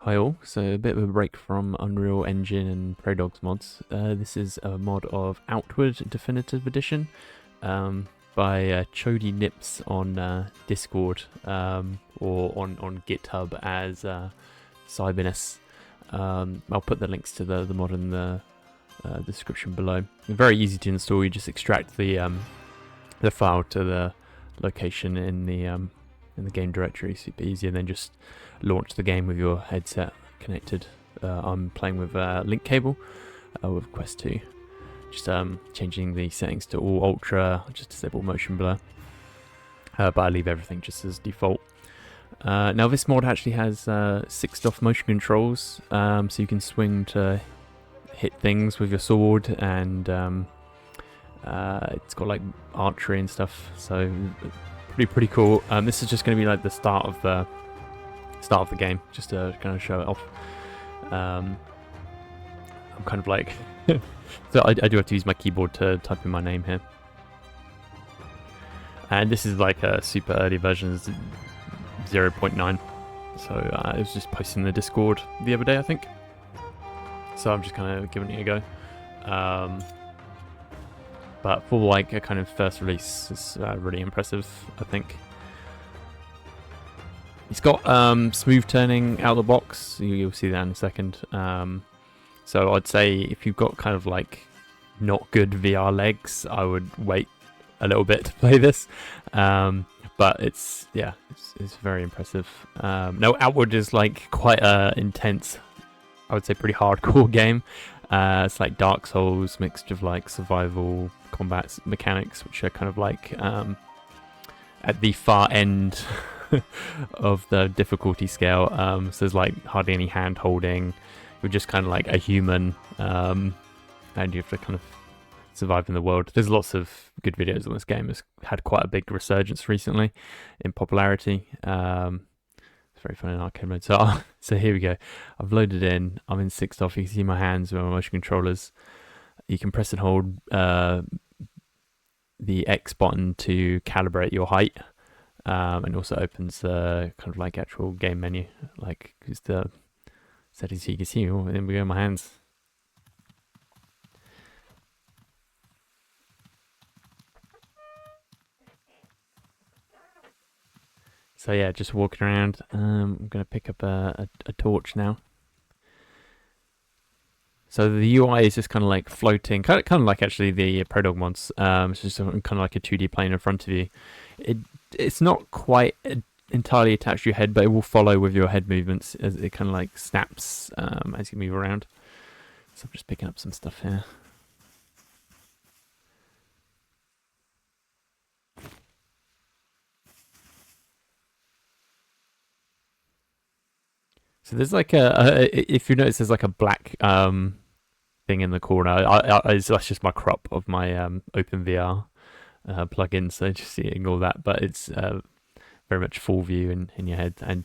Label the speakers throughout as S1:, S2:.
S1: Hi all, so a bit of a break from Unreal Engine and ProDogs mods. This is a mod of Outward Definitive Edition by Chody Nips on Discord or on GitHub as Cybernus. I'll put the links to the mod in the description below. Very easy to install. You just extract the file to the location in the game directory. Super easy, and then just launch the game with your headset connected. I'm playing with link cable with Quest 2. Just changing the settings to all ultra, just disable motion blur. But I leave everything just as default. Now this mod actually has 6 off motion controls, so you can swing to hit things with your sword, and it's got like archery and stuff, so pretty cool. This is just going to be like the start of the game, just to kind of show it off. I'm kind of like so I do have to use my keyboard to type in my name here, and this is like a super early version, 0.9, so I was just posting in the Discord the other day, I think, so I'm just kind of giving it a go. But for like a kind of first release, it's really impressive, I think. It's got smooth turning out of the box. You'll see that in a second. So I'd say if you've got kind of like not good VR legs, I would wait a little bit to play this. But it's very impressive. No, Outward is like quite a intense, I would say pretty hardcore game. It's like Dark Souls mixed with like survival combat mechanics, which are kind of like at the far end of the difficulty scale. So there's like hardly any hand holding. You're just kind of like a human, and you have to kind of survive in the world. There's lots of good videos on this game. It's had quite a big resurgence recently in popularity. It's very fun in arcade mode. So here we go. I've loaded in. I'm in 6th off. You can see my hands with my motion controllers. You can press and hold the X button to calibrate your height, and also opens the kind of like actual game menu, like just the settings. You can see. Oh, there we go. My hands. So yeah, just walking around. I'm gonna pick up a torch now. So the UI is just kind of like floating, kind of like actually the ProDog mods. It's just kind of like a 2D plane in front of you. It's not quite entirely attached to your head, but it will follow with your head movements as it kind of like snaps as you move around. So I'm just picking up some stuff here. So there's like if you notice, there's like a black thing in the corner. That's just my crop of my OpenVR plugin, so just ignore that. But it's very much full view in your head, and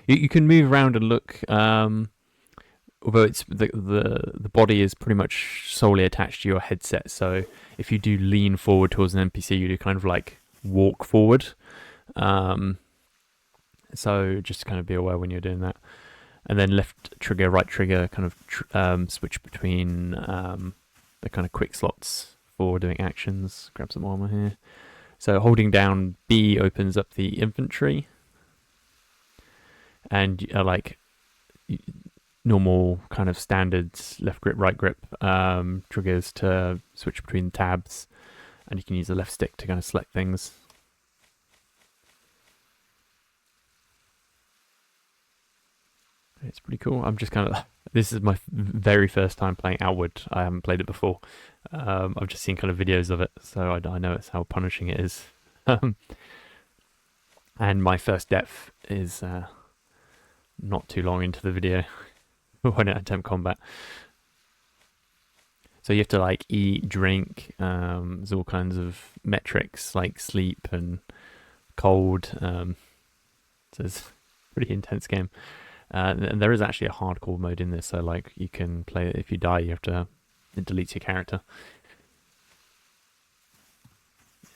S1: you can move around and look. Although it's the body is pretty much solely attached to your headset, so if you do lean forward towards an NPC, you do kind of like walk forward. So just kind of be aware when you're doing that. And then left trigger, right trigger, kind of switch between the kind of quick slots for doing actions. Grab some armor here. So holding down B opens up the inventory, and like normal kind of standard left grip, right grip triggers to switch between tabs, and you can use the left stick to kind of select things. It's pretty cool. I'm just kind of, this is my very first time playing Outward. I haven't played it before. I've just seen kind of videos of it, so I know it's how punishing it is. And my first death is not too long into the video when I attempt combat. So you have to like eat, drink. There's all kinds of metrics like sleep and cold. So it's a pretty intense game. And there is actually a hardcore mode in this, so like you can play it. If you die, you have to, it deletes your character.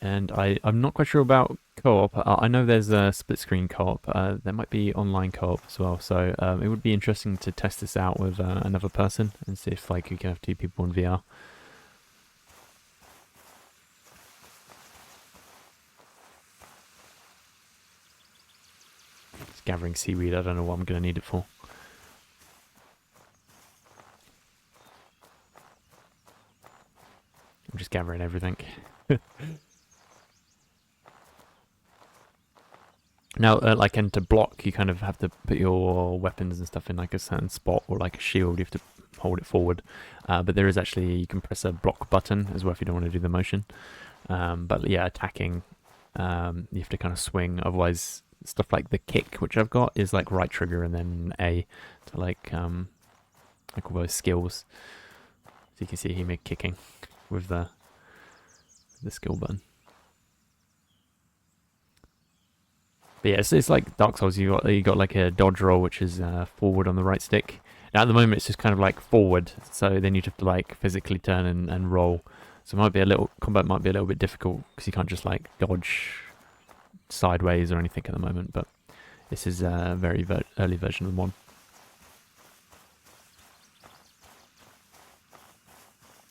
S1: And I'm not quite sure about co-op. I know there's a split screen co-op. There might be online co-op as well. So it would be interesting to test this out with another person and see if like you can have two people in VR. Just gathering seaweed. I don't know what I'm going to need it for. I'm just gathering everything. Now, like, and to block, you kind of have to put your weapons and stuff in like a certain spot, or like a shield. You have to hold it forward. But there is actually, you can press a block button as well if you don't want to do the motion. But yeah, attacking, you have to kind of swing. Otherwise, stuff like the kick, which I've got, is like right trigger and then A to like all those skills. So you can see him kicking with the skill button. But yeah, it's like Dark Souls. You got like a dodge roll, which is forward on the right stick. Now, at the moment, it's just kind of like forward, so then you'd have to like physically turn and roll. So combat might be a little bit difficult because you can't just like dodge sideways or anything at the moment. But this is a very early version of the mod.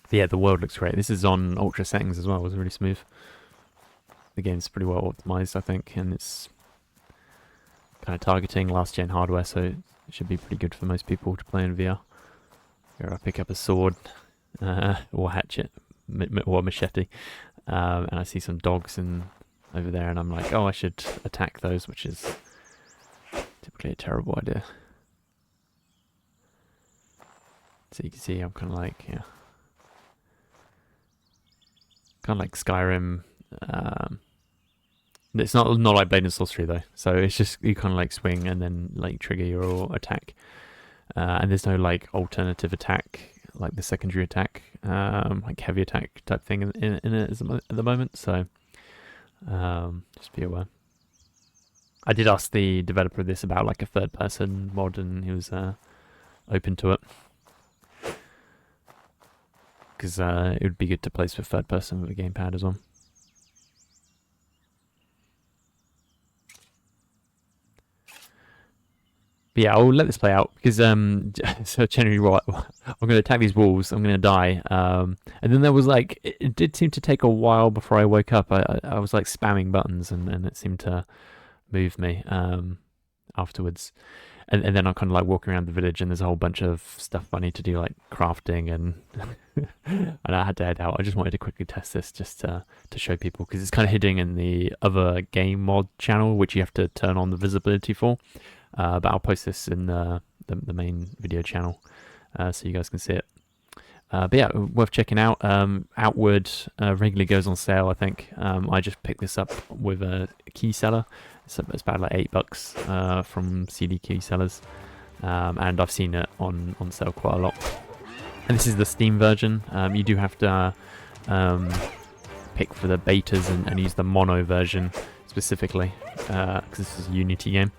S1: But yeah, the world looks great. This is on ultra settings as well. It was really smooth. The game's pretty well optimized, I think, and it's kind of targeting last gen hardware, so it should be pretty good for most people to play in VR. Here I pick up a sword or hatchet or machete, and I see some dogs over there, and I'm like, oh, I should attack those, which is typically a terrible idea. So you can see I'm kind of like, yeah, kind of like Skyrim. It's not like Blade and Sorcery though, so it's just you kind of like swing and then like trigger your attack, and there's no like alternative attack like the secondary attack, like heavy attack type thing in it at the moment. So just be aware. I did ask the developer of this about like a third person mod, and he was open to it because it would be good to play with third person with a gamepad as well. But yeah, I'll let this play out because so generally what I'm going to attack these walls, I'm going to die, and then there was like it did seem to take a while before I woke up. I was like spamming buttons and it seemed to move me afterwards, and then I'm kind of like walking around the village and there's a whole bunch of stuff I need to do like crafting and and I had to head out. I just wanted to quickly test this just to show people because it's kind of hidden in the other game mod channel, which you have to turn on the visibility for. But I'll post this in the main video channel so you guys can see it. But yeah, worth checking out. Outward regularly goes on sale, I think. I just picked this up with a key seller. It's about like $8 from CD key sellers. And I've seen it on sale quite a lot. And this is the Steam version. You do have to pick for the betas and use the mono version specifically because this is a Unity game.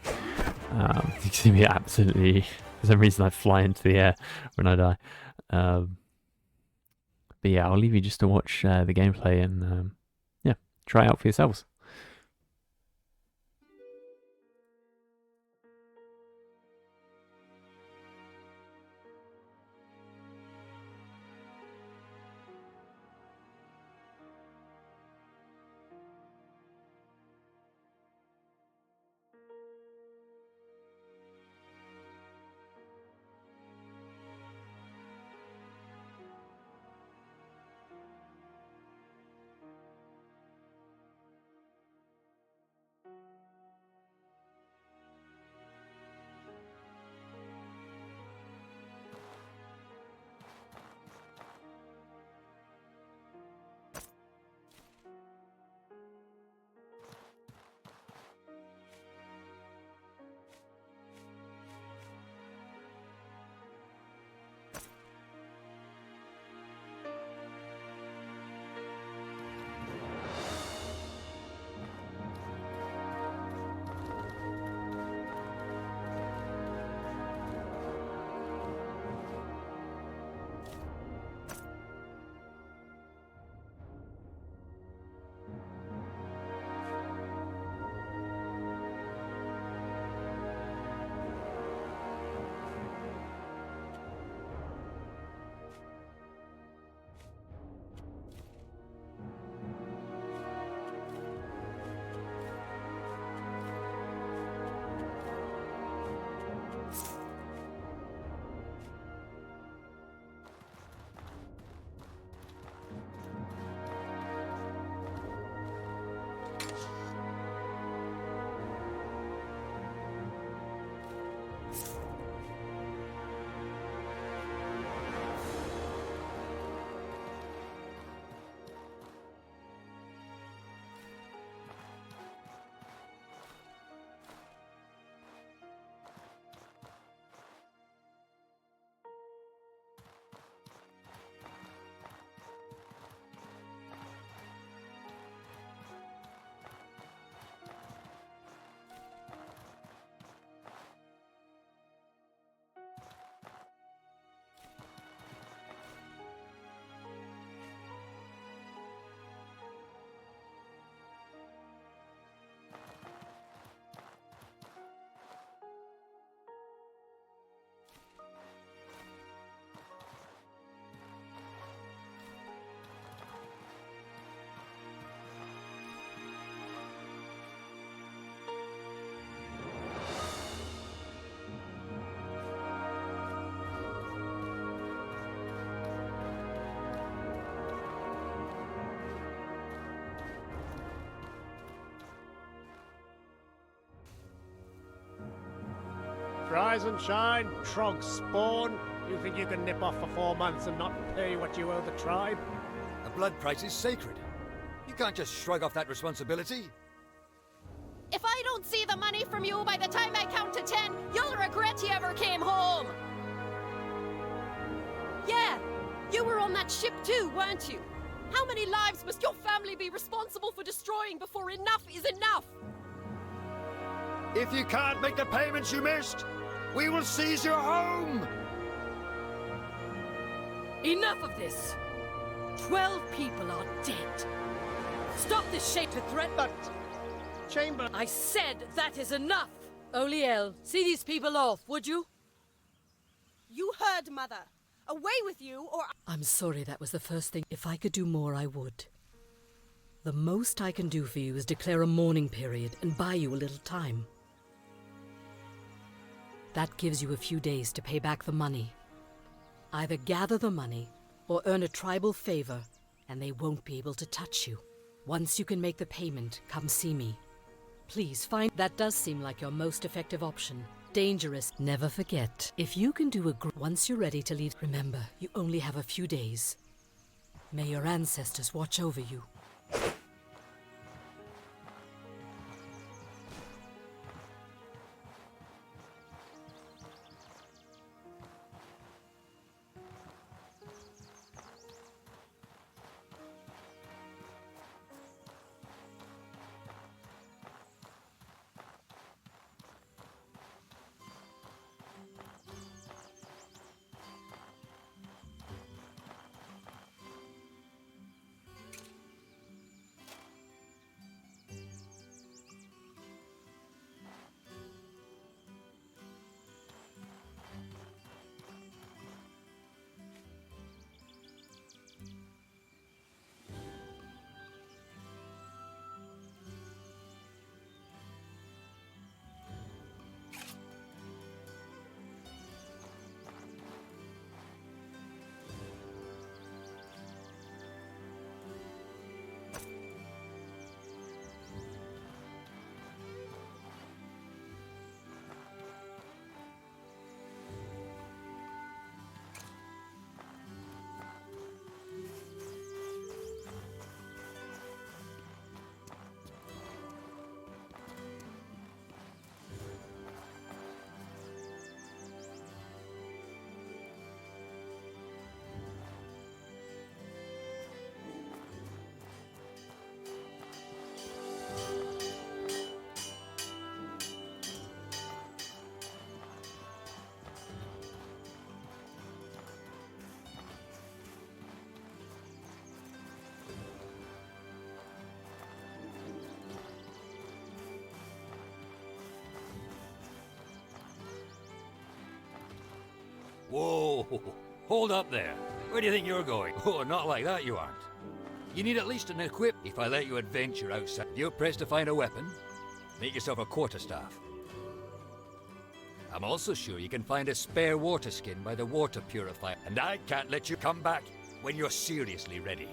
S1: You can see me absolutely, for some reason I fly into the air when I die. But yeah, I'll leave you just to watch the gameplay and yeah, try it out for yourselves.
S2: Rise and shine, Trog spawn. You think you can nip off for 4 months and not pay what you owe the tribe?
S3: A blood price is sacred. You can't just shrug off that responsibility.
S4: If I don't see the money from you by the time I count to 10, you'll regret you ever came home! Yeah, you were on that ship too, weren't you? How many lives must your family be responsible for destroying before enough is enough?
S3: If you can't make the payments you missed, we will seize your home!
S5: Enough of this! 12 people are dead. Stop this shaped threat.
S2: But... Chamber...
S5: I said that is enough! Oliel, see these people off, would you?
S4: You heard, Mother. Away with you, or...
S5: I'm sorry that was the first thing. If I could do more, I would. The most I can do for you is declare a mourning period and buy you a little time. That gives you a few days to pay back the money. Either gather the money, or earn a tribal favor, and they won't be able to touch you. Once you can make the payment, come see me. Please find... That does seem like your most effective option. Dangerous. Never forget. If you can do once you're ready to leave, remember, you only have a few days. May your ancestors watch over you.
S3: Whoa! Hold up there. Where do you think you're going? Oh, not like that you aren't. You need at least an equip. If I let you adventure outside, you're pressed to find a weapon. Make yourself a quarterstaff. I'm also sure you can find a spare water skin by the water purifier, and I can't let you come back when you're seriously ready.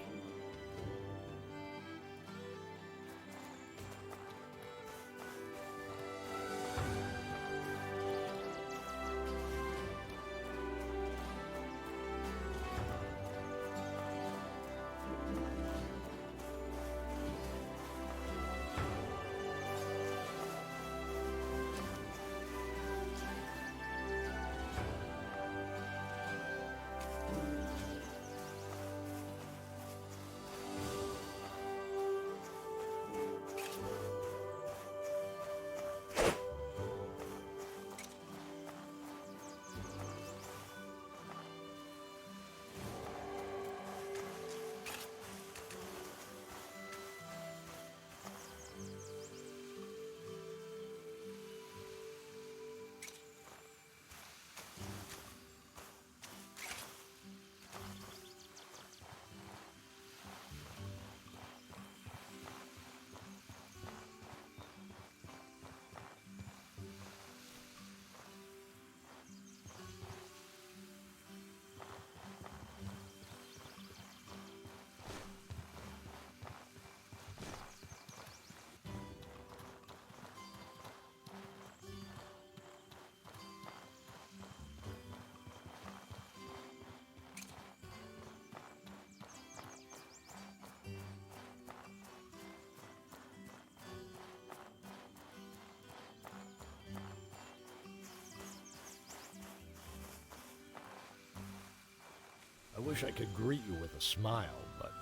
S6: I wish I could greet you with a smile, but,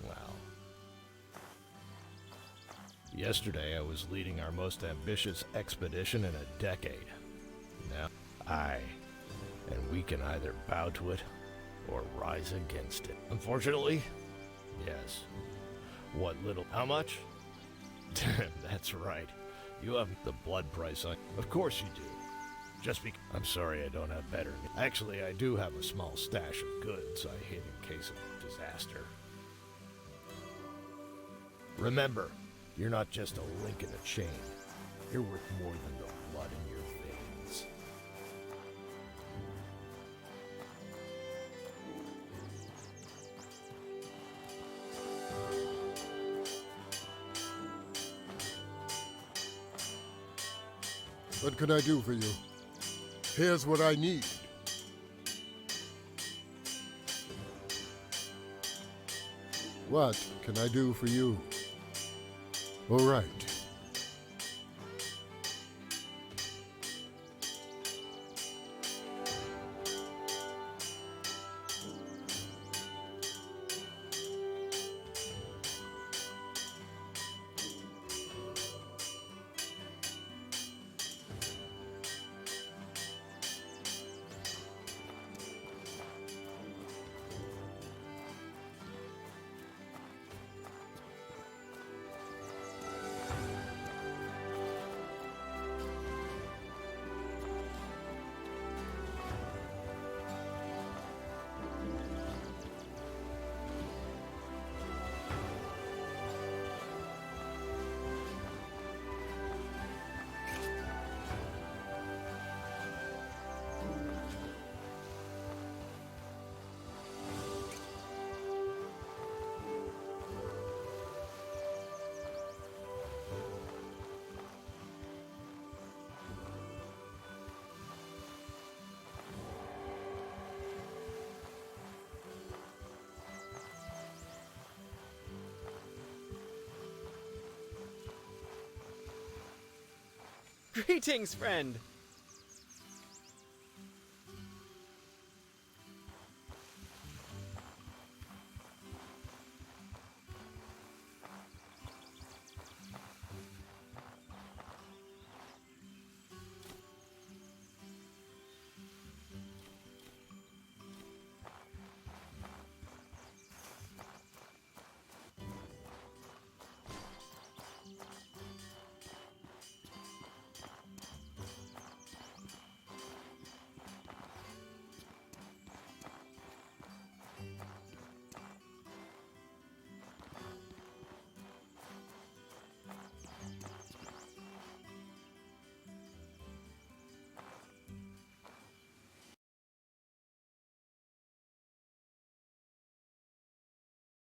S6: well... Yesterday I was leading our most ambitious expedition in a decade. Now, and we can either bow to it, or rise against it. Unfortunately, yes. What little... How much? That's right. You have the blood price on... Of course you do. Just because... I'm sorry I don't have better... Actually, I do have a small stash of goods I hid in case of disaster. Remember, you're not just a link in a chain. You're worth more than the blood in your veins.
S7: What can I do for you? Here's what I need. What can I do for you? All right.
S8: Greetings, friend!